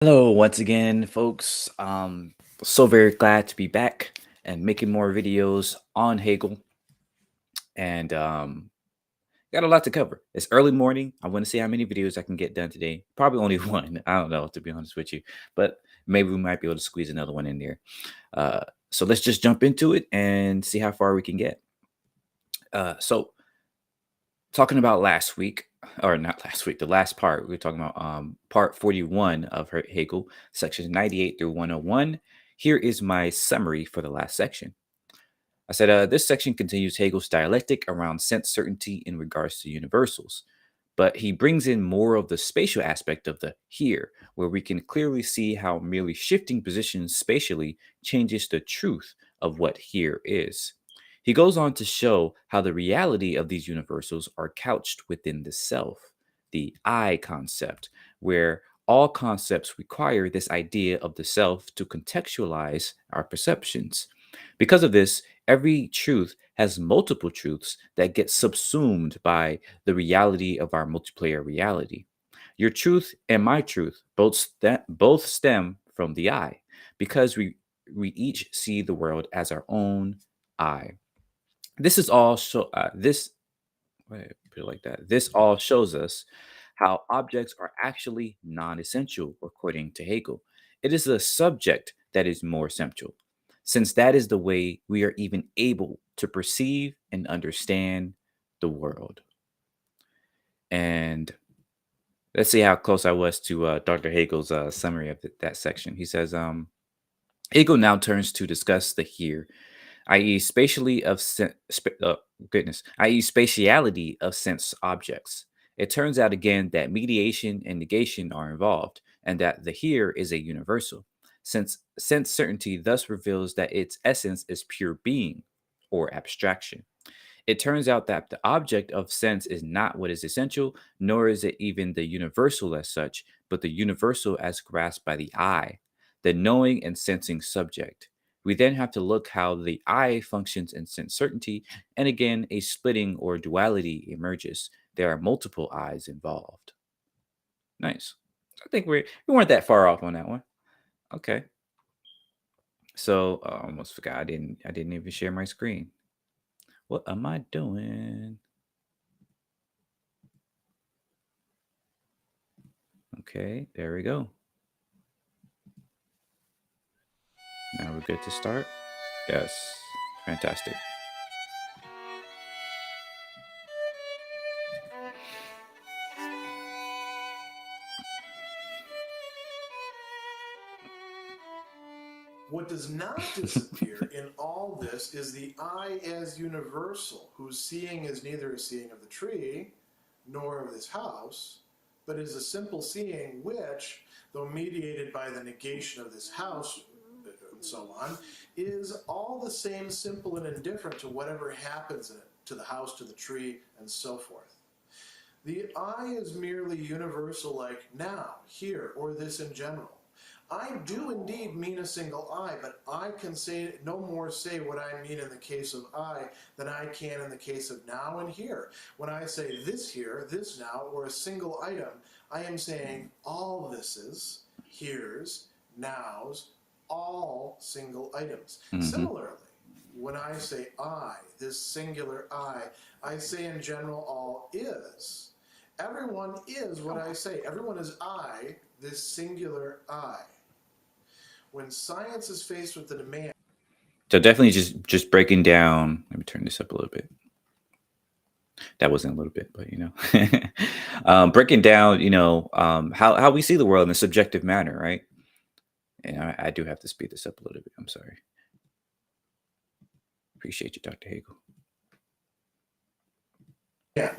Hello, once again, folks. So very glad to be back and making more videos on Hegel, and got a lot to cover. It's early morning. I want to see how many videos I can get done today. Probably only one. I don't know, to be honest with you, but maybe we might be able to squeeze another one in there. Uh, so let's just jump into it and see how far we can get. So talking about last week, or not last week, the last part, we were talking about part 41 of Hegel, sections 98 through 101. Here is my summary for the last section. I said this section continues Hegel's dialectic around sense certainty in regards to universals, but he brings in more of the spatial aspect of the here, where we can clearly see how merely shifting positions spatially changes the truth of what here is. He goes on to show how the reality of these universals are couched within the self, the I concept, where all concepts require this idea of the self to contextualize our perceptions. Because of this, every truth has multiple truths that get subsumed by the reality of our multiplayer reality. Your truth and my truth both stem from the I, because we each see the world as our own I. This is all show this wait, put it like that. This all shows us how objects are actually non-essential according to Hegel. It is the subject that is more essential, since that is the way we are even able to perceive and understand the world. And let's see how close I was to Dr. Hegel's summary of that section. He says, Hegel now turns to discuss the here, i.e., i.e., spatiality of sense objects. It turns out again that mediation and negation are involved, and that the here is a universal, since sense certainty thus reveals that its essence is pure being or abstraction. It turns out that the object of sense is not what is essential, nor is it even the universal as such, but the universal as grasped by the I, the knowing and sensing subject. We then have to look how the I functions in sense certainty, and again, a splitting or duality emerges. There are multiple I's involved. Nice. I think we weren't that far off on that one. Okay. So I almost forgot. I didn't even share my screen. What am I doing? Okay, there we go. Now we're good to start. Yes, fantastic. What does not disappear in all this is the I as universal, whose seeing is neither a seeing of the tree nor of this house, but is a simple seeing which, though mediated by the negation of this house and so on, is all the same simple and indifferent to whatever happens in it, to the house, to the tree, and so forth. The I is merely universal, like now, here, or this in general. I do indeed mean a single I, but I can say no more say what I mean in the case of I than I can in the case of now and here. When I say this here, this now, or a single item, I am saying all thises, here's, nows, all single items. Mm-hmm. Similarly, when I say I, this singular I say in general all is. Everyone is what I say. Everyone is I, this singular I. When science is faced with the demand. So definitely just breaking down. Let me turn this up a little bit. That wasn't a little bit, but breaking down, how we see the world in a subjective manner, right? And I do have to speed this up a little bit. I'm sorry. Appreciate you, Dr. Hagel.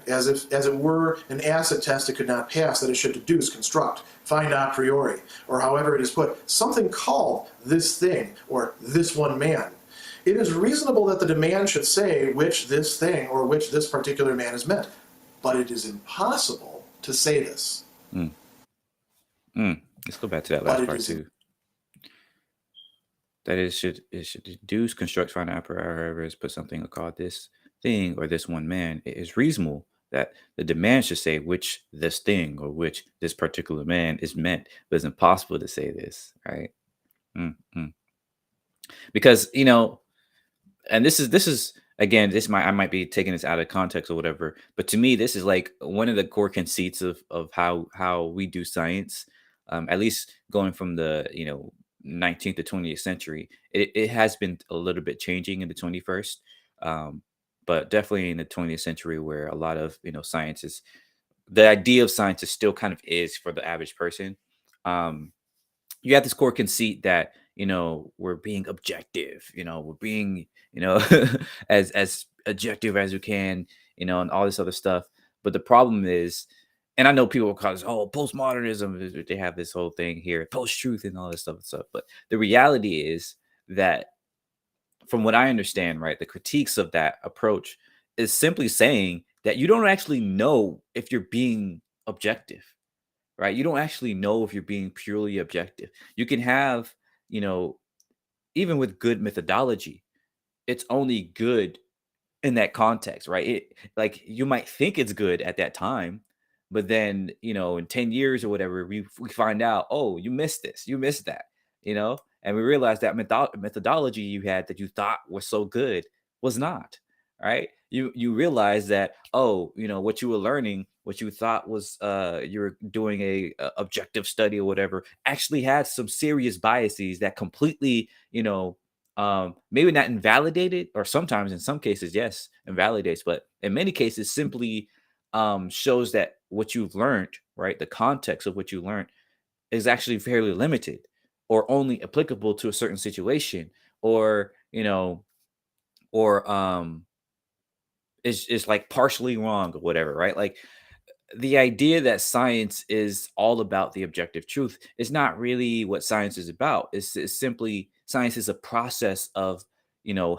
As it were an acid test it could not pass, that it should deduce, construct, find a priori, or however it is put, something called this thing, or this one man. It is reasonable that the demand should say which this thing or which this particular man is meant, but it is impossible to say this. Mm. Let's go back to that But last it part is too. That it should deduce, construct, find out, however, is put something called this thing or this one man. It is reasonable that the demand should say which this thing or which this particular man is meant, but it's impossible to say this, right? Mm-hmm. Because and this is again, this might I might be taking this out of context or whatever, but to me this is like one of the core conceits of how we do science, at least going from the 19th to 20th century. It has been a little bit changing in the 21st, um, but definitely in the 20th century, where a lot of science is, the idea of science is still kind of is for the average person. um, you have this core conceit that we're being objective, we're being as objective as we can, and all this other stuff. But the problem is, and I know people will call this, oh, postmodernism, they have this whole thing here, post-truth and all this stuff, but the reality is that, from what I understand, right, the critiques of that approach is simply saying that you don't actually know if you're being objective, right? You don't actually know if you're being purely objective. You can have, you know, even with good methodology, it's only good in that context, right? It, like, you might think it's good at that time, but then, in 10 years or whatever, we find out, oh, you missed this, you missed that, and we realize that methodology you had that you thought was so good was not, right? You realize that, oh, what you were learning, what you thought was you were doing a objective study or whatever, actually had some serious biases that completely, maybe not invalidated, or sometimes in some cases, yes, invalidates, but in many cases simply shows that what you've learned, right, the context of what you learned is actually fairly limited, or only applicable to a certain situation, or or is like partially wrong or whatever, right? Like, the idea that science is all about the objective truth is not really what science is about. It's simply, science is a process of,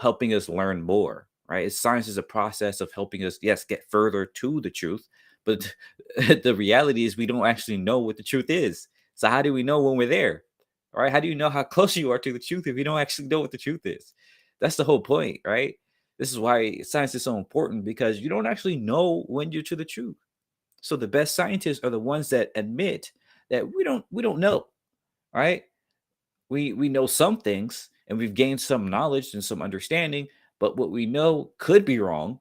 helping us learn more, right? Science is a process of helping us, yes, get further to the truth, but the reality is we don't actually know what the truth is. So how do we know when we're there? All right? How do you know how close you are to the truth if you don't actually know what the truth is? That's the whole point, right? This is why science is so important, because you don't actually know when you're to the truth. So the best scientists are the ones that admit that we don't know, right? We know some things, and we've gained some knowledge and some understanding, but what we know could be wrong,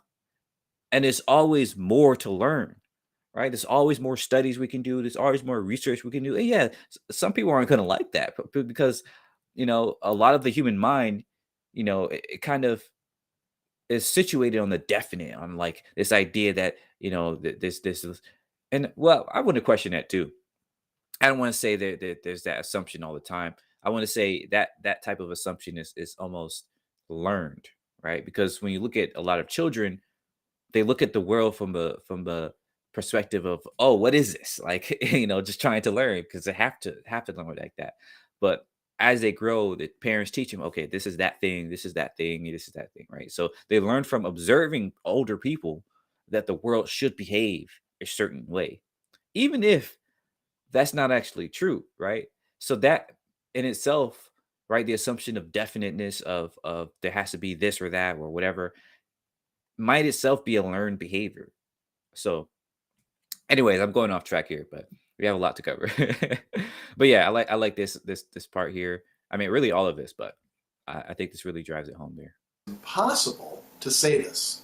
and there's always more to learn, right? There's always more studies we can do. There's always more research we can do. And yeah, some people aren't going to like that, because a lot of the human mind, it kind of is situated on the definite, on like this idea that this is, and well, I want to question that too. I don't want to say that there's that assumption all the time. I want to say that that type of assumption is almost learned, right? Because when you look at a lot of children, they look at the world from the perspective of, oh, what is this, like, just trying to learn, because they have to learn like that. But as they grow, the parents teach them, okay, this is that thing, this is that thing, this is that thing, right? So they learn from observing older people that the world should behave a certain way, even if that's not actually true, right? So that in itself, right, the assumption of definiteness of there has to be this or that or whatever, might itself be a learned behavior. So, anyways, I'm going off track here, but we have a lot to cover. But yeah, I like this part here. I mean, really all of this, but I think this really drives it home there. Impossible to say this.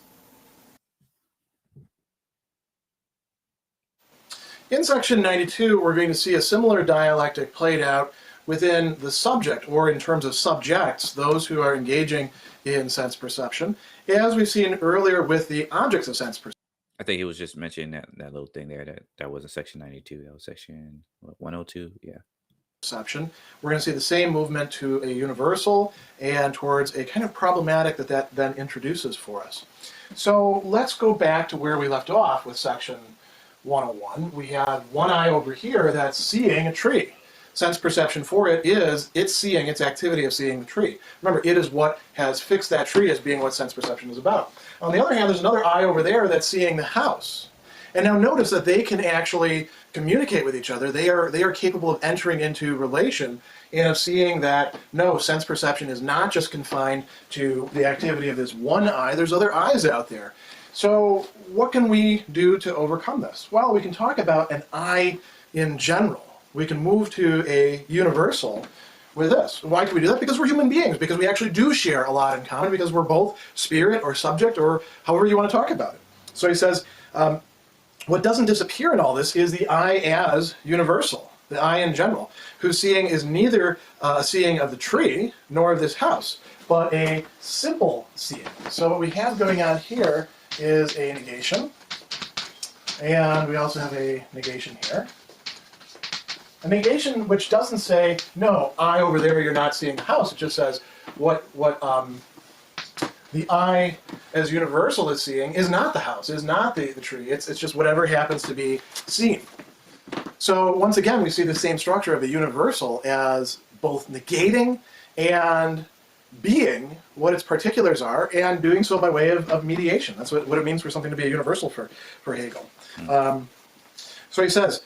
In section 92, we're going to see a similar dialectic played out within the subject, or in terms of subjects, those who are engaging in sense perception, as we've seen earlier with the objects of sense perception. I think it was just mentioning that little thing there that wasn't section 92. That was section 102. Yeah. Perception. We're going to see the same movement to a universal and towards a kind of problematic that then introduces for us. So let's go back to where we left off with section 101. We have one eye over here that's seeing a tree. Sense perception for it is it's seeing, its activity of seeing the tree. Remember, it is what has fixed that tree as being what sense perception is about. On the other hand, there's another eye over there that's seeing the house. And now notice that they can actually communicate with each other. They are capable of entering into relation and of seeing that, no, sense perception is not just confined to the activity of this one eye. There's other eyes out there. So what can we do to overcome this? Well, we can talk about an I in general. We can move to a universal with this. Why can we do that? Because we're human beings, because we actually do share a lot in common, because we're both spirit or subject or however you want to talk about it. So he says, what doesn't disappear in all this is the I as universal, the I in general, whose seeing is neither a seeing of the tree nor of this house, but a simple seeing. So what we have going on here is a negation, and we also have a negation here. A negation which doesn't say, no, I over there, you're not seeing the house. It just says what the I as universal is seeing is not the house, is not the tree. It's just whatever happens to be seen. So once again, we see the same structure of the universal as both negating and being what its particulars are, and doing so by way of mediation. That's what it means for something to be a universal for Hegel. So he says,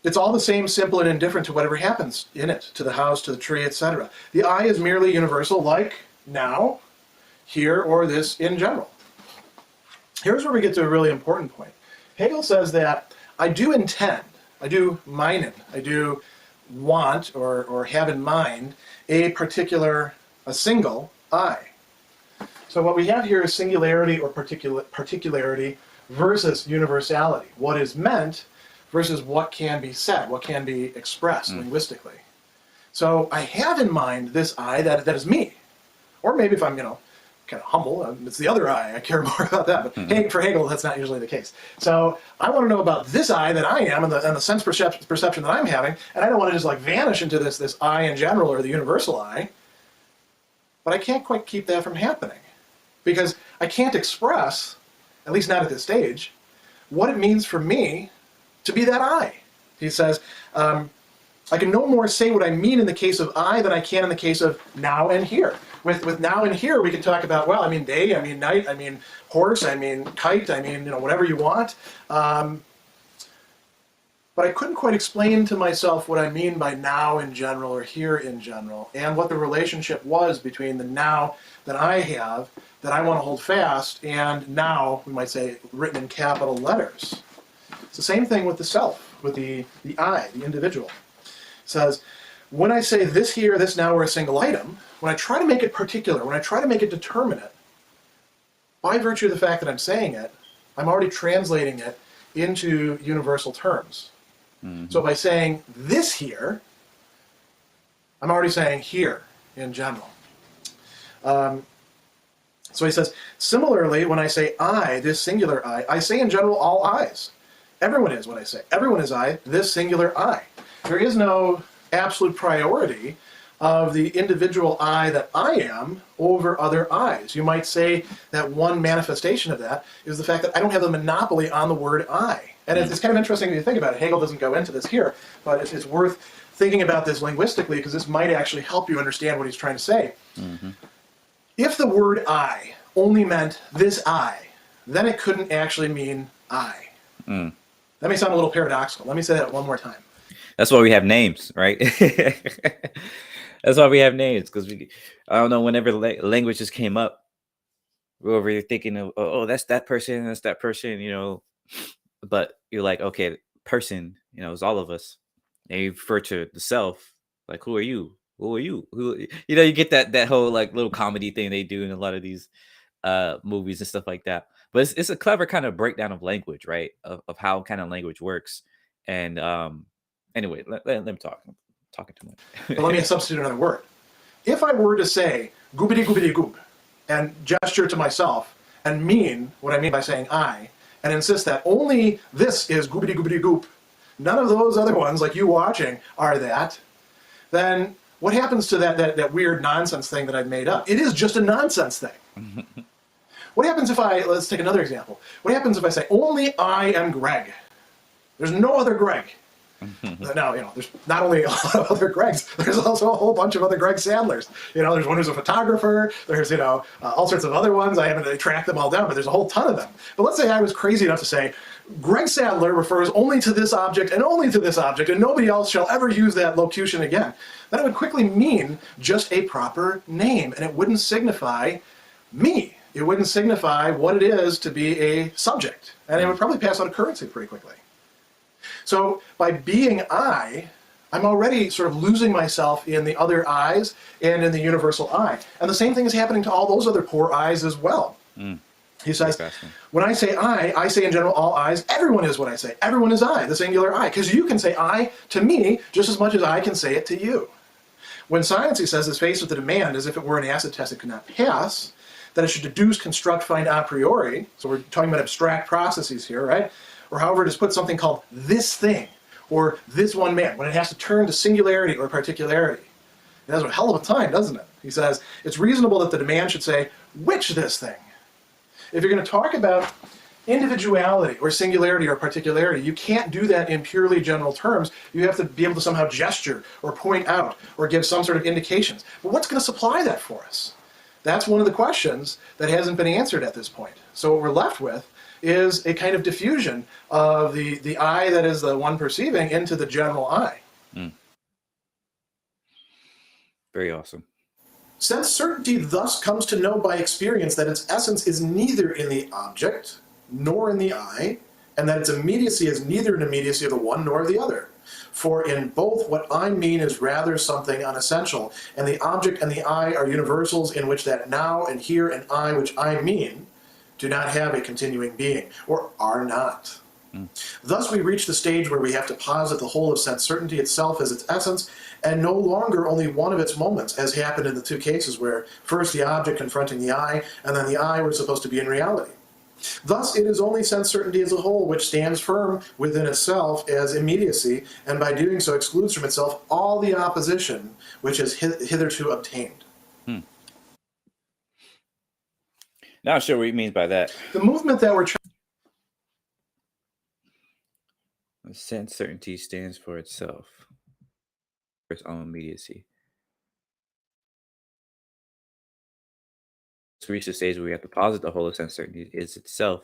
it's all the same, simple and indifferent to whatever happens in it, to the house, to the tree, etc. The I is merely universal, like now, here, or this in general. Here's where we get to a really important point. Hegel says that I do intend, I do meinen, I do want or have in mind a particular, a single I. So what we have here is singularity or particularity versus universality. What is meant versus what can be said, what can be expressed linguistically. So I have in mind this I that is me. Or maybe if I'm, kind of humble, it's the other I. I care more about that. But for Hegel, that's not usually the case. So I want to know about this I that I am and the sense perception that I'm having, and I don't want to just like vanish into this I in general or the universal I. But I can't quite keep that from happening because I can't express, at least not at this stage, what it means for me to be that I. He says, I can no more say what I mean in the case of I than I can in the case of now and here. With now and here, we can talk about, well, I mean day, I mean night, I mean horse, I mean kite, I mean, whatever you want. But I couldn't quite explain to myself what I mean by now in general or here in general, and what the relationship was between the now that I have, that I want to hold fast, and now, we might say, written in capital letters. It's the same thing with the self, with the I, the individual. It says, when I say this here, this now, or a single item, when I try to make it particular, when I try to make it determinate, by virtue of the fact that I'm saying it, I'm already translating it into universal terms. So by saying this here, I'm already saying here in general. So he says, similarly, when I say I, this singular I say in general all I's. Everyone is what I say. Everyone is I, this singular I. There is no absolute priority of the individual I that I am over other I's. You might say that one manifestation of that is the fact that I don't have a monopoly on the word I. And it's kind of interesting when you think about it. Hegel doesn't go into this here, but it's worth thinking about this linguistically because this might actually help you understand what he's trying to say. If the word I only meant this I, then it couldn't actually mean I. That may sound a little paradoxical. Let me say that one more time. That's why we have names, right? That's why we have names, because I don't know, whenever languages came up, we were over here thinking of, oh, that's that person, but you're like, okay, person, is all of us. And you refer to the self, like, who are you? Who are you? You get that whole like little comedy thing they do in a lot of these movies and stuff like that. But it's a clever kind of breakdown of language, right? Of how kind of language works. And anyway, let me talk. I'm talking too much. But let me substitute another word. If I were to say goobity goobity goob and gesture to myself and mean what I mean by saying I, and insist that only this is goobity goobity goop, none of those other ones, like you watching, are that, then what happens to that weird nonsense thing that I've made up? It is just a nonsense thing. What happens if let's take another example. What happens if I say, only I am Greg? There's no other Greg. Now, there's not only a lot of other Gregs, there's also a whole bunch of other Greg Sandlers. There's one who's a photographer, there's, all sorts of other ones. I haven't tracked them all down, but there's a whole ton of them. But let's say I was crazy enough to say, Greg Sadler refers only to this object and only to this object, and nobody else shall ever use that locution again. Then it would quickly mean just a proper name, and it wouldn't signify me. It wouldn't signify what it is to be a subject. And it would probably pass out of currency pretty quickly. So by being I, I'm already sort of losing myself in the other I's and in the universal I. And the same thing is happening to all those other poor I's as well. He says, when I say I say in general all I's. Everyone is what I say. Everyone is I, the singular I. Because you can say I to me just as much as I can say it to you. When science, he says, is faced with the demand as if it were an acid test it could not pass, that it should deduce, construct, find a priori. So we're talking about abstract processes here, right? Or however, just put something called this thing, or this one man, when it has to turn to singularity or particularity. It has a hell of a time, doesn't it? He says, it's reasonable that the demand should say, which this thing? If you're going to talk about individuality or singularity or particularity, you can't do that in purely general terms. You have to be able to somehow gesture or point out or give some sort of indications. But what's going to supply that for us? That's one of the questions that hasn't been answered at this point. So what we're left with is a kind of diffusion of the I that is the one perceiving into the general I. Very awesome. Sense certainty thus comes to know by experience that its essence is neither in the object nor in the I, and that its immediacy is neither an immediacy of the one nor of the other. For in both what I mean is rather something unessential, and the object and the I are universals in which that now and here and I which I mean do not have a continuing being, or are not. Thus we reach the stage where we have to posit the whole of sense certainty itself as its essence, and no longer only one of its moments, as happened in the two cases where first the object confronting the I, and then the I was supposed to be in reality. Thus it is only sense certainty as a whole which stands firm within itself as immediacy, and by doing so excludes from itself all the opposition which has hitherto obtained. Not sure what he means by that. The movement that we're trying. Sense certainty stands for itself, for its own immediacy. To reach the stage where we have to posit the whole of sense certainty is itself.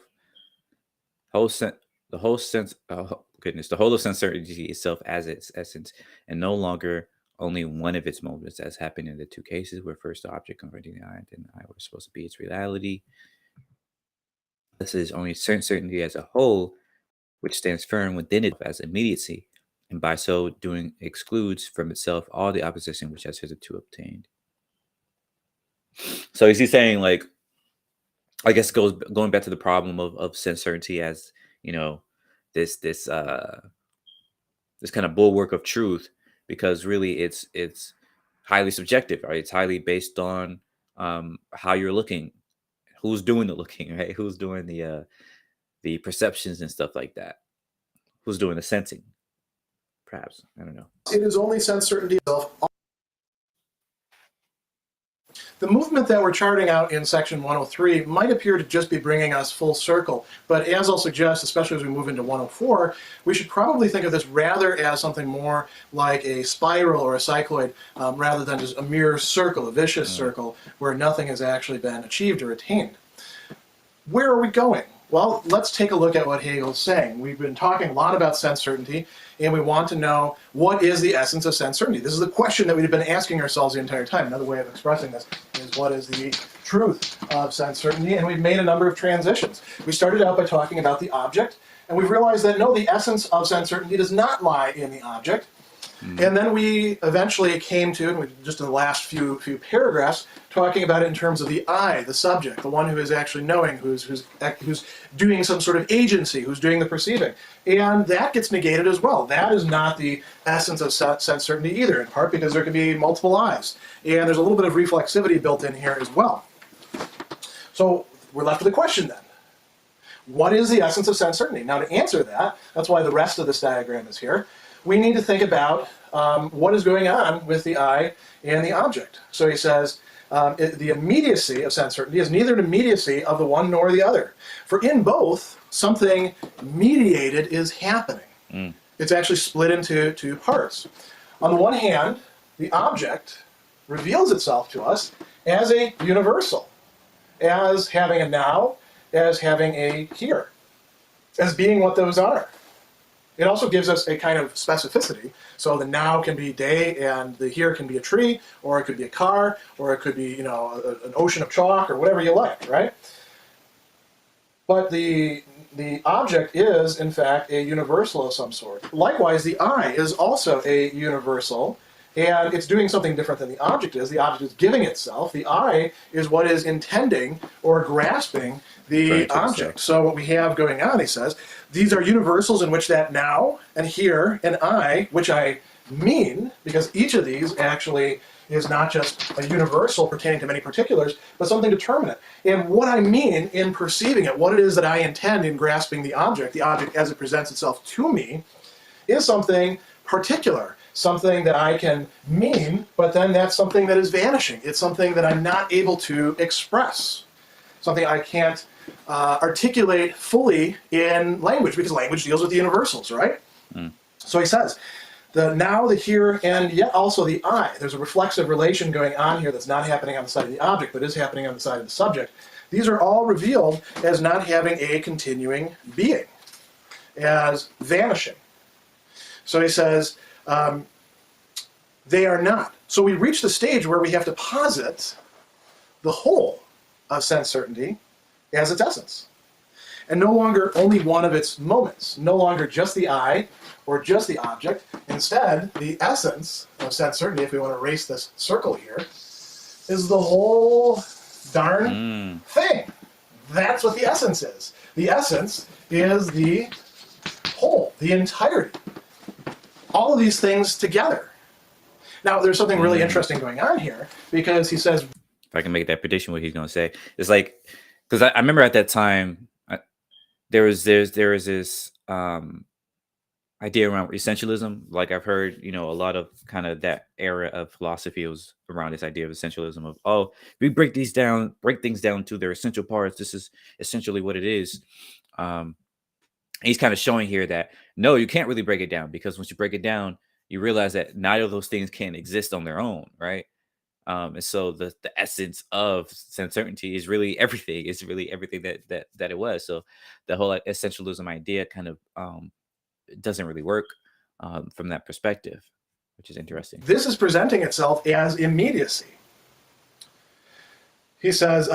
The whole of sense certainty itself as its essence, and no longer only one of its moments, as happened in the two cases where first the object confronting the I and then the I was supposed to be its reality. This is only sense certainty as a whole, which stands firm within it as immediacy, and by so doing excludes from itself all the opposition which has hitherto obtained. So is he saying, like, I guess going back to the problem of sense certainty as, you know, this kind of bulwark of truth, because really it's highly subjective, right? It's highly based on how you're looking, who's doing the looking, right? Who's doing the perceptions and stuff like that. Who's doing the sensing? Perhaps. I don't know. It is only sense certainty itself. The movement that we're charting out in section 103 might appear to just be bringing us full circle, but as I'll suggest, especially as we move into 104, we should probably think of this rather as something more like a spiral or a cycloid, rather than just a mere circle, a vicious circle, where nothing has actually been achieved or attained. Where are we going? Well, let's take a look at what Hegel's saying. We've been talking a lot about sense certainty, and we want to know what is the essence of sense certainty. This is the question that we've been asking ourselves the entire time. Another way of expressing this is what is the truth of sense certainty, and we've made a number of transitions. We started out by talking about the object, and we've realized that no, the essence of sense certainty does not lie in the object. And then we eventually came to, and we just in the last few paragraphs, talking about it in terms of the I, the subject, the one who is actually knowing, who's doing some sort of agency, who's doing the perceiving. And that gets negated as well. That is not the essence of sense certainty either, in part because there can be multiple I's. And there's a little bit of reflexivity built in here as well. So we're left with a question then. What is the essence of sense certainty? Now to answer that, that's why the rest of this diagram is here, we need to think about what is going on with the I and the object. So he says, the immediacy of sense certainty is neither an immediacy of the one nor the other. For in both, something mediated is happening. It's actually split into two parts. On the one hand, the object reveals itself to us as a universal, as having a now, as having a here, as being what those are. It also gives us a kind of specificity. So the now can be day, and the here can be a tree, or it could be a car, or it could be, an ocean of chalk, or whatever you like, right? But the object is, in fact, a universal of some sort. Likewise, the I is also a universal, and it's doing something different than the object is. The object is giving itself. The I is what is intending or grasping the object. So what we have going on, he says, these are universals in which that now and here and I, which I mean, because each of these actually is not just a universal pertaining to many particulars, but something determinate. And what I mean in perceiving it, what it is that I intend in grasping the object as it presents itself to me, is something particular, something that I can mean, but then that's something that is vanishing. It's something that I'm not able to express, something I can't articulate fully in language, because language deals with the universals, right? So he says, the now, the here, and yet also the I. There's a reflexive relation going on here that's not happening on the side of the object, but is happening on the side of the subject. These are all revealed as not having a continuing being, as vanishing. So he says, they are not. So we reach the stage where we have to posit the whole of sense certainty as its essence, and no longer only one of its moments, no longer just the I or just the object. Instead, the essence of sense certainty, if we want to erase this circle here, is the whole darn thing. That's what the essence is. The essence is the whole, the entirety. All of these things together. Now, there's something really interesting going on here, because he says, if I can make that prediction, what he's going to say, it's like, because I remember at that time, there was this idea around essentialism. Like I've heard, a lot of kind of that era of philosophy was around this idea of essentialism of, oh, we break things down to their essential parts. This is essentially what it is. He's kind of showing here that no, you can't really break it down, because once you break it down, you realize that neither of those things can exist on their own, right? And so the essence of sense certainty is really everything. It's really everything that it was. So the whole essentialism idea kind of doesn't really work from that perspective, which is interesting. This is presenting itself as immediacy. He says,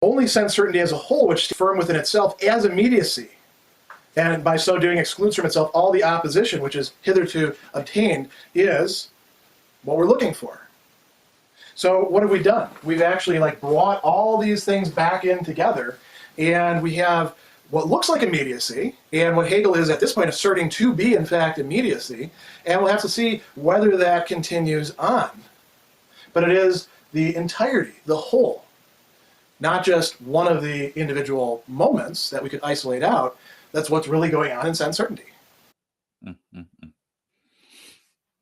only sense certainty as a whole, which is firm within itself as immediacy, and by so doing excludes from itself all the opposition which is hitherto obtained, is what we're looking for. So what have we done? We've actually brought all these things back in together, and we have what looks like immediacy, and what Hegel is at this point asserting to be, in fact, immediacy, and we'll have to see whether that continues on. But it is the entirety, the whole, not just one of the individual moments that we could isolate out. That's what's really going on in sense certainty.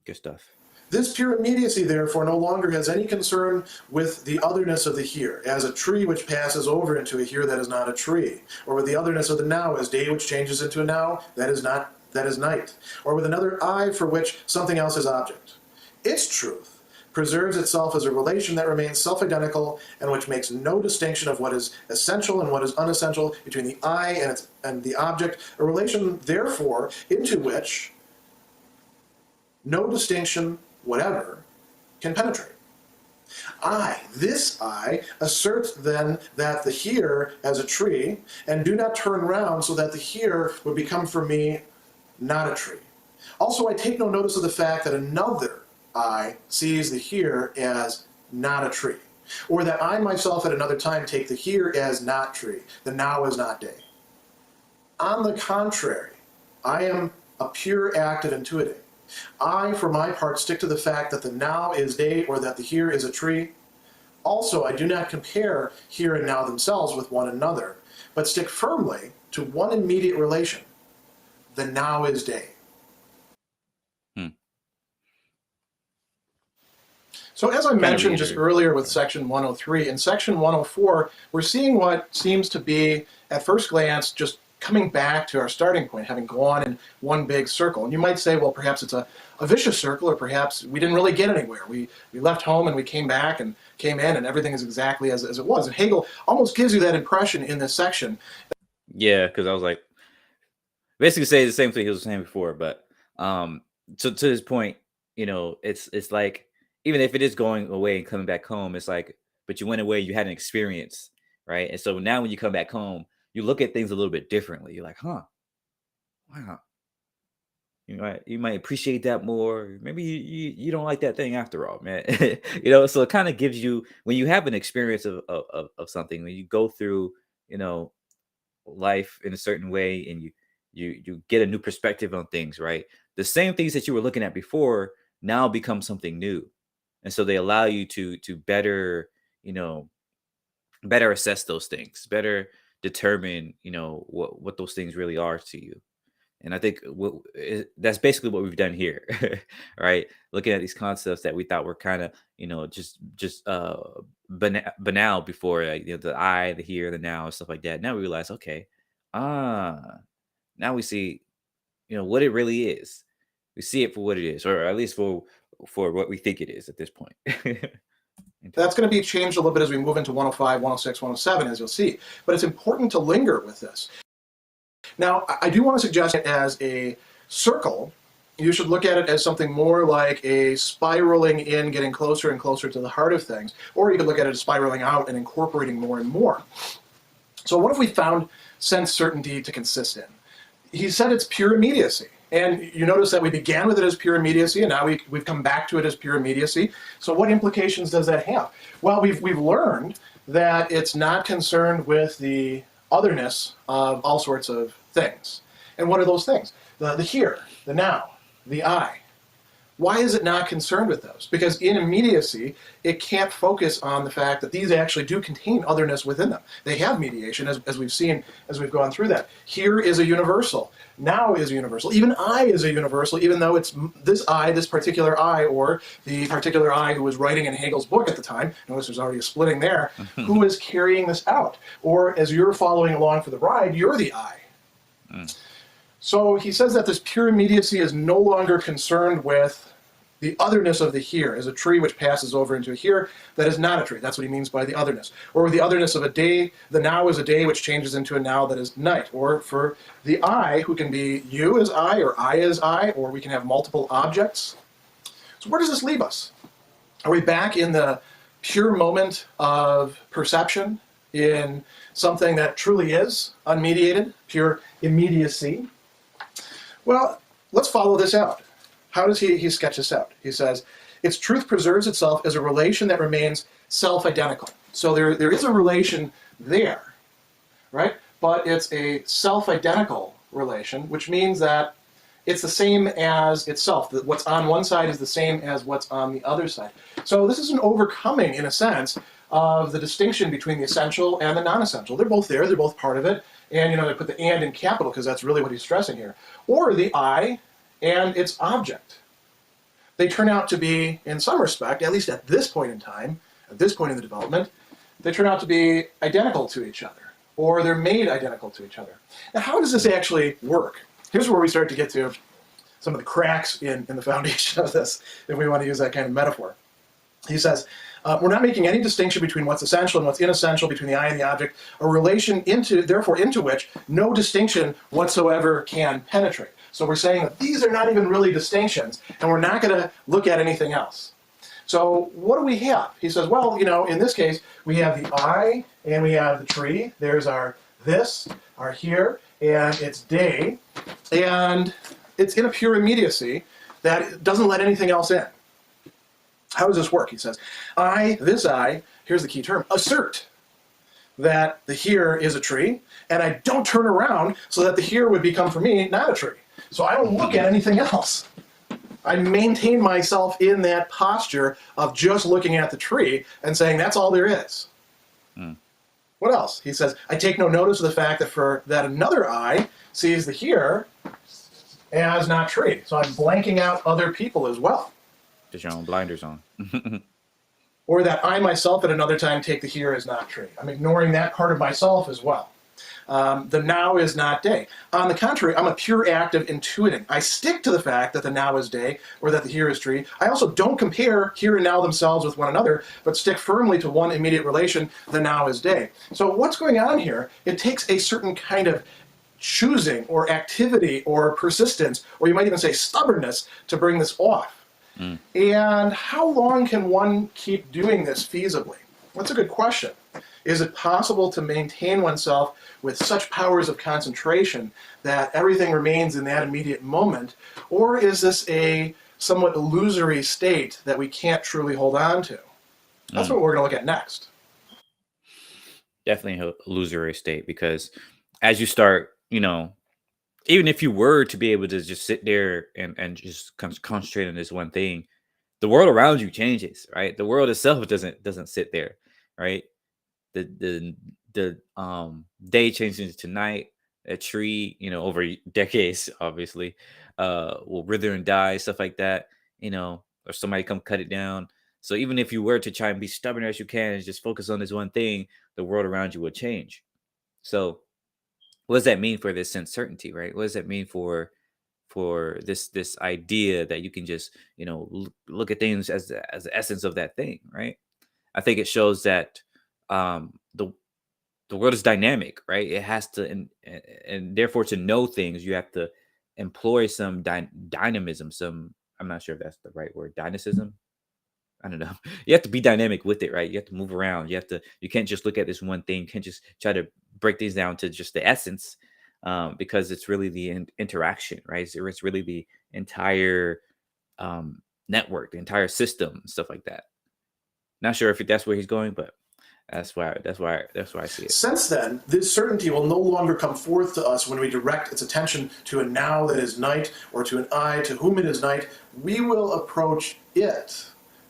Good stuff. This pure immediacy, therefore, no longer has any concern with the otherness of the here, as a tree which passes over into a here that is not a tree, or with the otherness of the now, as day which changes into a now that is night, or with another I for which something else is object. Its truth preserves itself as a relation that remains self-identical and which makes no distinction of what is essential and what is unessential between the I and the object, a relation, therefore, into which no distinction whatever can penetrate. This I, assert then that the here as a tree, and do not turn round so that the here would become for me not a tree. Also, I take no notice of the fact that another I sees the here as not a tree, or that I myself at another time take the here as not tree, the now as not day. On the contrary, I am a pure active intuitive. I, for my part, stick to the fact that the now is day, or that the here is a tree. Also, I do not compare here and now themselves with one another, but stick firmly to one immediate relation. The now is day. So as I mentioned just earlier with section 103, in section 104, we're seeing what seems to be, at first glance, just coming back to our starting point, having gone in one big circle. And you might say, well, perhaps it's a vicious circle, or perhaps we didn't really get anywhere. We left home and we came back and came in, and everything is exactly as it was. And Hegel almost gives you that impression in this section. Yeah, because I was like, basically say the same thing he was saying before, but to his point, it's like even if it is going away and coming back home, it's like, but you went away, you had an experience, right? And so now when you come back home, you look at things a little bit differently. You're like, huh, wow, you might appreciate that more. Maybe you don't like that thing after all, man. So it kind of gives you when you have an experience of something, when you go through, you know, life in a certain way and you get a new perspective on things, right? The same things that you were looking at before now become something new. And so they allow you to better, you know, better assess those things, better determine, what those things really are to you. And I think that's basically what we've done here, right? Looking at these concepts that we thought were kind of, just banal before, like, the I, the here, the now, and stuff like that. Now we realize, okay, ah, now we see, what it really is. We see it for what it is, or at least for what we think it is at this point. That's going to be changed a little bit as we move into 105, 106, 107, as you'll see. But it's important to linger with this. Now, I do want to suggest it as a circle. You should look at it as something more like a spiraling in, getting closer and closer to the heart of things. Or you could look at it as spiraling out and incorporating more and more. So what if we found sense certainty to consist in? He said it's pure immediacy. And you notice that we began with it as pure immediacy, and now we've come back to it as pure immediacy. So what implications does that have? Well, we've learned that it's not concerned with the otherness of all sorts of things. And what are those things? The here, the now, the I. Why is it not concerned with those? Because in immediacy, it can't focus on the fact that these actually do contain otherness within them. They have mediation, as we've seen, as we've gone through that. Here is a universal. Now is a universal. Even I is a universal, even though it's this I, this particular I, or the particular I who was writing in Hegel's book at the time, notice there's already a splitting there, who is carrying this out. Or as you're following along for the ride, you're the I. So he says that this pure immediacy is no longer concerned with the otherness of the here, as a tree which passes over into a here that is not a tree. That's what he means by the otherness. Or with the otherness of a day, the now is a day which changes into a now that is night. Or for the I, who can be you as I, or I as I, or we can have multiple objects. So where does this leave us? Are we back in the pure moment of perception, in something that truly is unmediated, pure immediacy? Well, let's follow this out. How does he sketch this out? He says, its truth preserves itself as a relation that remains self-identical. So there is a relation there, right? But it's a self-identical relation, which means that it's the same as itself. That what's on one side is the same as what's on the other side. So this is an overcoming, in a sense, of the distinction between the essential and the non-essential. They're both there, they're both part of it. And they put the and in capital because that's really what he's stressing here. Or the I and its object. They turn out to be, in some respect, at least at this point in time, at this point in the development, they turn out to be identical to each other, or they're made identical to each other. Now, how does this actually work? Here's where we start to get to some of the cracks in the foundation of this, if we want to use that kind of metaphor. He says, we're not making any distinction between what's essential and what's inessential, between the I and the object, a relation therefore into which no distinction whatsoever can penetrate. So we're saying that these are not even really distinctions, and we're not going to look at anything else. So what do we have? He says, well, in this case, we have the I, and we have the tree. There's our this, our here, and it's day. And it's in a pure immediacy that doesn't let anything else in. How does this work? He says, this I, here's the key term, assert that the here is a tree, and I don't turn around so that the here would become for me not a tree. So I don't look at anything else. I maintain myself in that posture of just looking at the tree and saying that's all there is. What else? He says, I take no notice of the fact that another I sees the here as not tree. So I'm blanking out other people as well. Just your own blinders on. Or that I myself at another time take the here as not tree. I'm ignoring that part of myself as well. The now is not day. On the contrary, I'm a pure act of intuiting. I stick to the fact that the now is day, or that the here is tree. I also don't compare here and now themselves with one another, but stick firmly to one immediate relation, the now is day. So what's going on here? It takes a certain kind of choosing or activity or persistence, or you might even say stubbornness to bring this off. And how long can one keep doing this feasibly? That's a good question. Is it possible to maintain oneself with such powers of concentration that everything remains in that immediate moment? Or is this a somewhat illusory state that we can't truly hold on to? That's what we're going to look at next. Definitely a illusory state, because as you start, even if you were to be able to just sit there and just concentrate on this one thing, the world around you changes, right? The world itself doesn't sit there, right? The day changes into night. A tree, over decades, obviously, will wither and die, stuff like that, or somebody come cut it down. So even if you were to try and be stubborn as you can and just focus on this one thing, the world around you will change. So what does that mean for this sense certainty, right? What does that mean for this idea that you can just look at things as the essence of that thing, right? I think it shows that the world is dynamic, right? It has to, and therefore to know things, you have to employ some dynamism. Some, I'm not sure if that's the right word, dynamism. I don't know. You have to be dynamic with it, right? You have to move around. You can't just look at this one thing. You can't just try to break these down to just the essence, because it's really the interaction, right? It's really the entire network, the entire system, stuff like that. Not sure if that's where he's going, but that's why I see it. Since then, this certainty will no longer come forth to us when we direct its attention to a now that is night, or to an I to whom it is night. We will approach it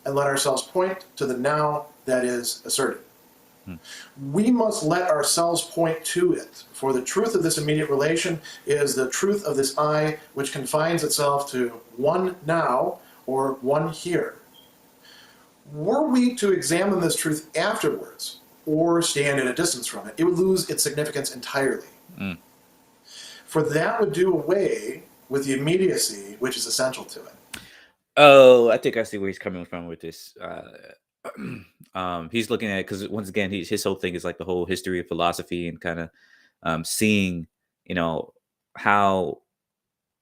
and let ourselves point to the now that is asserted. We must let ourselves point to it, for the truth of this immediate relation is the truth of this I, which confines itself to one now, or one here. Were we to examine this truth afterwards, or stand at a distance from it, it would lose its significance entirely. For that would do away with the immediacy which is essential to it. Oh, I think I see where he's coming from with this. He's looking at it because, once again, his whole thing is like the whole history of philosophy, and kind of seeing, how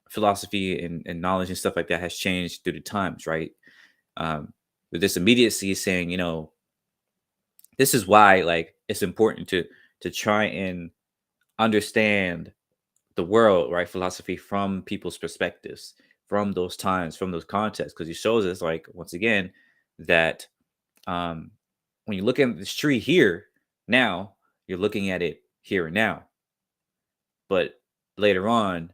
philosophy and knowledge and stuff like that has changed through the times, right? With this immediacy, saying, this is why, like, it's important to try and understand the world, right? Philosophy from people's perspectives, from those times, from those contexts, because he shows us, like, once again, that when you look at this tree here now, you're looking at it here and now. But later on,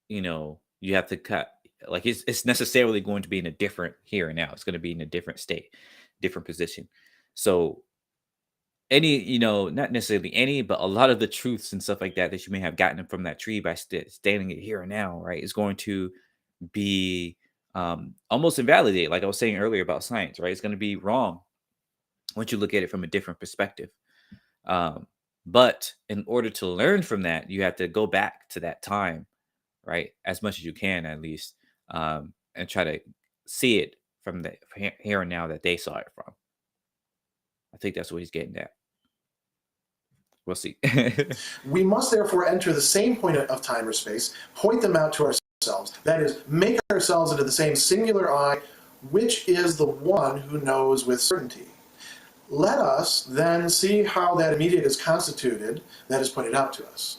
you have to cut, like, it's necessarily going to be in a different here and now. It's going to be in a different state, different position. So any, not necessarily any, but a lot of the truths and stuff like that that you may have gotten from that tree by standing it here and now, right, is going to be almost invalidated. Like I was saying earlier about science, right? It's going to be wrong once you look at it from a different perspective. But in order to learn from that, you have to go back to that time, right, as much as you can, at least, and try to see it from the here and now that they saw it from. I think that's what he's getting at. We'll see. We must therefore enter the same point of time or space, point them out to ourselves. That is, make ourselves into the same singular I, which is the one who knows with certainty. Let us then see how that immediate is constituted, that is pointed out to us.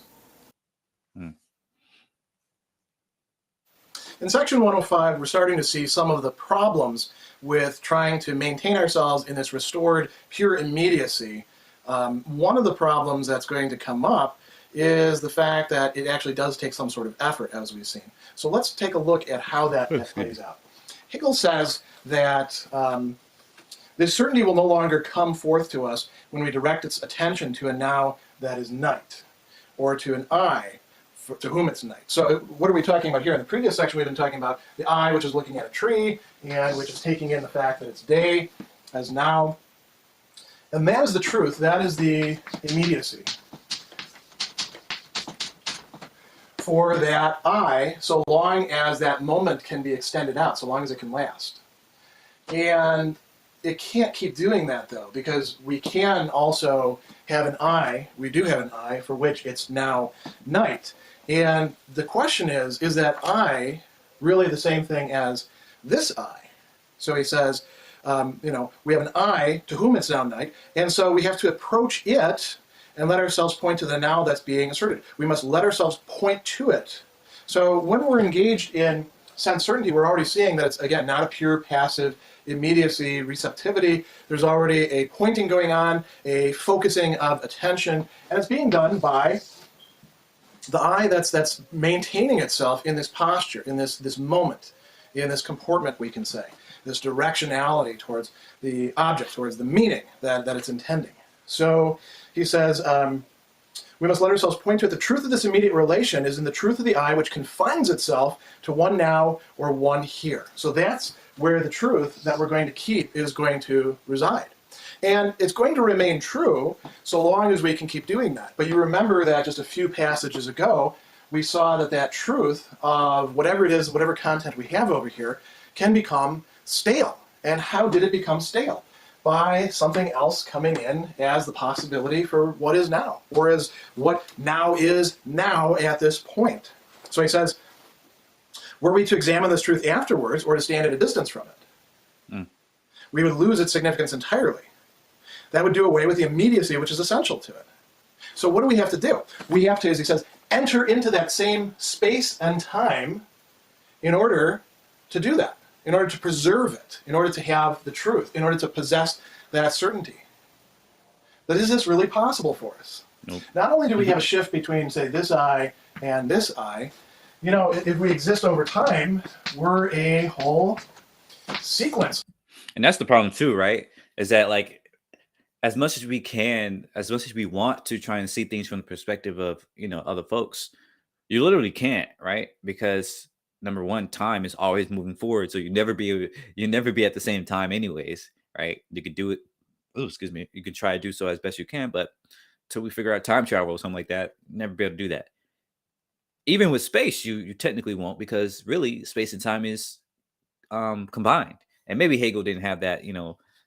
In section 105, we're starting to see some of the problems with trying to maintain ourselves in this restored pure immediacy. One of the problems that's going to come up is the fact that it actually does take some sort of effort, as we've seen. So let's take a look at how that plays out. Hegel says that this certainty will no longer come forth to us when we direct its attention to a now that is night, or to an I to whom it's night. So what are we talking about here? In the previous section, we've been talking about the I, which is looking at a tree, and which is taking in the fact that it's day as now. And that is the truth. That is the immediacy. For that I, so long as that moment can be extended out, so long as it can last. And it can't keep doing that though, because we can also have an I, we do have an I for which it's now night. And the question is that I really the same thing as this I? So he says, we have an I to whom it's now night, and so we have to approach it and let ourselves point to the now that's being asserted. We must let ourselves point to it. So when we're engaged in sense certainty, we're already seeing that it's, again, not a pure passive immediacy, receptivity. There's already a pointing going on, a focusing of attention, and it's being done by the I that's maintaining itself in this posture, in this moment, in this comportment, we can say, this directionality towards the object, towards the meaning that it's intending. So he says, we must let ourselves point to it. The truth of this immediate relation is in the truth of the I, which confines itself to one now or one here. So that's where the truth that we're going to keep is going to reside. And it's going to remain true so long as we can keep doing that. But you remember that just a few passages ago, we saw that truth of whatever it is, whatever content we have over here, can become stale. And how did it become stale? By something else coming in as the possibility for what is now, or as what now is now at this point. So he says, were we to examine this truth afterwards or to stand at a distance from it, we would lose its significance entirely. That would do away with the immediacy which is essential to it. So what do we have to do? We have to, as he says, enter into that same space and time in order to do that, in order to preserve it, in order to have the truth, in order to possess that certainty. But is this really possible for us? Nope. Not only do we have a shift between, say, this I and this I, if we exist over time, we're a whole sequence. And that's the problem too, right? Is that like, as much as we can, as much as we want to try and see things from the perspective of, other folks, you literally can't, right? Because number one, time is always moving forward. So you never be at the same time anyways, right? You could do it. Oh, excuse me. You could try to do so as best you can, but until we figure out time travel or something like that, never be able to do that. Even with space, you technically won't, because really space and time is combined. And maybe Hegel didn't have that,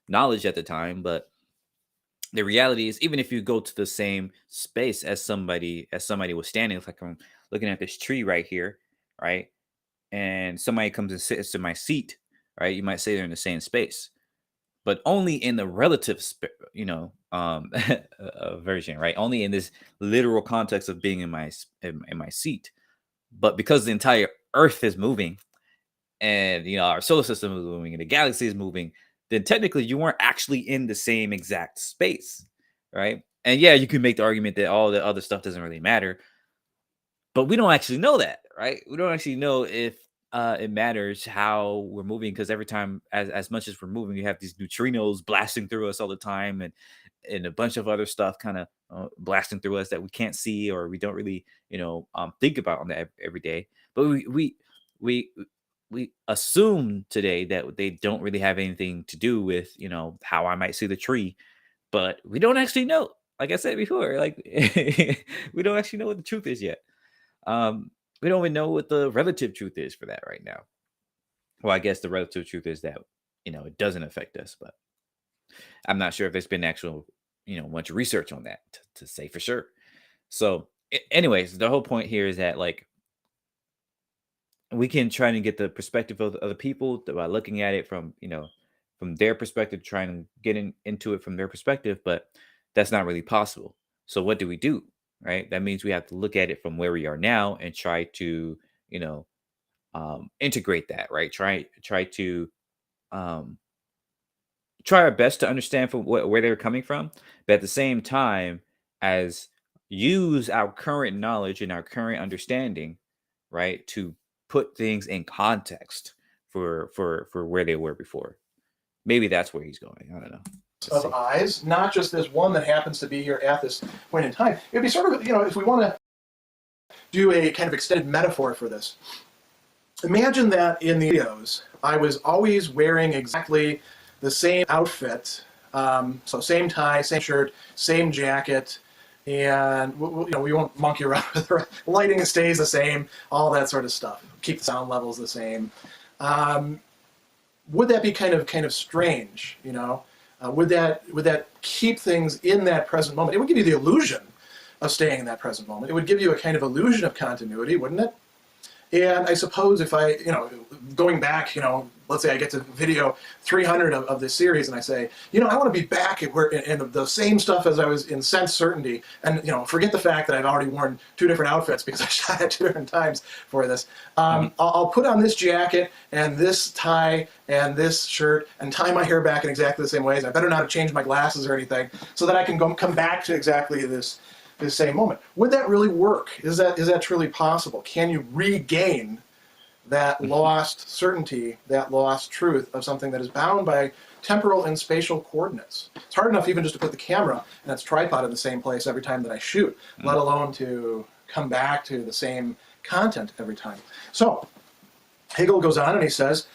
knowledge at the time, but the reality is, even if you go to the same space as somebody was standing, it's like I'm looking at this tree right here, right? And somebody comes and sits in my seat, right? You might say they're in the same space, but only in the relative, version, right? Only in this literal context of being in my seat. But because the entire Earth is moving, and our solar system is moving, and the galaxy is moving, then technically you weren't actually in the same exact space, right? And yeah, you can make the argument that all the other stuff doesn't really matter, but we don't actually know that, right? We don't actually know if it matters how we're moving, because every time, as much as we're moving, you have these neutrinos blasting through us all the time, and a bunch of other stuff kind of blasting through us that we can't see, or we don't really think about on that every day. But we assume today that they don't really have anything to do with how I might see the tree, but we don't actually know. Like I said before, like we don't actually know what the truth is yet. We don't even know what the relative truth is for that right now. Well, I guess the relative truth is that it doesn't affect us, but I'm not sure if there's been actual much research on that to say for sure. So, anyways, the whole point here is that, like, we can try to get the perspective of the other people by looking at it from from their perspective, trying to get into it from their perspective, but that's not really possible. So what do we do? Right? That means we have to look at it from where we are now and try to integrate that, right? Try to um, try our best to understand from where they're coming from, but at the same time, as use our current knowledge and our current understanding, right, to put things in context for where they were before. Maybe that's where he's going. I don't know. Of eyes, not just this one that happens to be here at this point in time. It would be sort of, if we want to do a kind of extended metaphor for this, imagine that in the videos, I was always wearing exactly the same outfit, so same tie, same shirt, same jacket, and we won't monkey around with the lighting stays the same, all that sort of stuff. Keep the sound levels the same. would that be kind of strange? Would that keep things in that present moment? It would give you the illusion of staying in that present moment. It would give you a kind of illusion of continuity, wouldn't it? And I suppose if I, going back, let's say I get to video 300 of this series and I say, I want to be back in the same stuff as I was in Sense Certainty, and, forget the fact that I've already worn 2 different outfits because I shot at 2 different times for this. I'll put on this jacket and this tie and this shirt and tie my hair back in exactly the same ways. I better not have changed my glasses or anything so that I can come back to exactly this same moment. Would that really work? Is that truly possible? Can you regain that lost certainty, that lost truth of something that is bound by temporal and spatial coordinates? It's hard enough even just to put the camera and its tripod in the same place every time that I shoot, let alone to come back to the same content every time. So Hegel goes on and he says,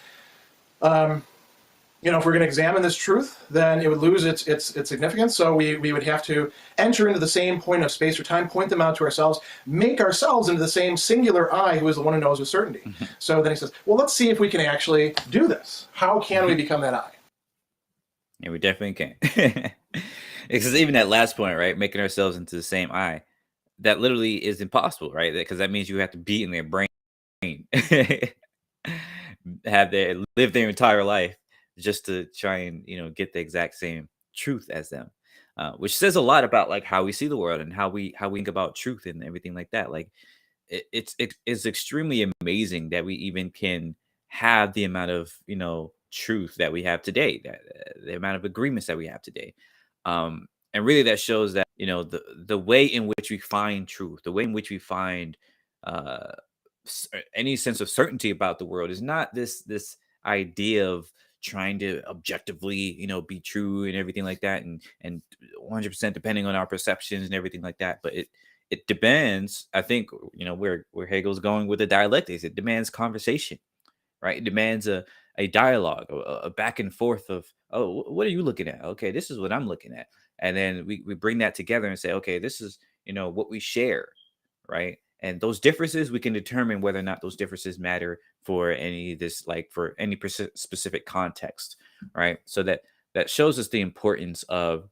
if we're going to examine this truth, then it would lose its significance. So we would have to enter into the same point of space or time, point them out to ourselves, make ourselves into the same singular I who is the one who knows with certainty. So then he says, well, let's see if we can actually do this. How can we become that I? Yeah, we definitely can. Because even that last point, right, making ourselves into the same I, that literally is impossible, right? Because that means you have to be in their brain, live their entire life just to try and get the exact same truth as them, which says a lot about like how we see the world and how we think about truth and everything like that. Like it's extremely amazing that we even can have the amount of truth that we have today, that the amount of agreements that we have today, and really that shows that the way in which we find truth, the way in which we find uh any sense of certainty about the world is not this idea of trying to objectively be true and everything like that, and 100% depending on our perceptions and everything like that, but it demands, I think, where Hegel's going with the dialectics, it demands conversation, right? It demands a dialogue, a back and forth of, oh, what are you looking at? Okay, this is what I'm looking at. And then we bring that together and say, okay, this is what we share, right? And those differences, we can determine whether or not those differences matter for any of this, like for any specific context, right? So that shows us the importance of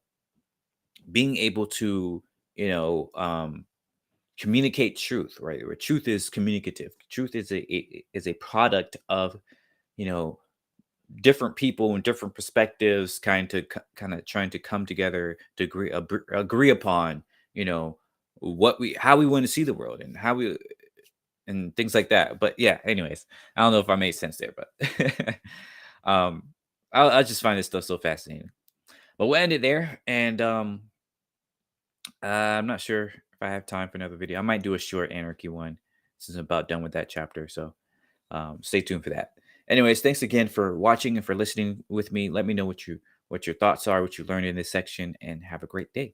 being able to, communicate truth, right? Where truth is communicative. Truth is a product of, you know, different people and different perspectives, kind of trying to come together to agree upon, you know, how we want to see the world and how we and things like that. But yeah, anyways, I don't know if I made sense there, but um, I just find this stuff so fascinating. But we'll end it there, and I'm not sure if I have time for another video. I might do a short anarchy one since I'm about done with that chapter. So stay tuned for that. Anyways, thanks again for watching and for listening with me. Let me know what your thoughts are, what you learned in this section, and have a great day.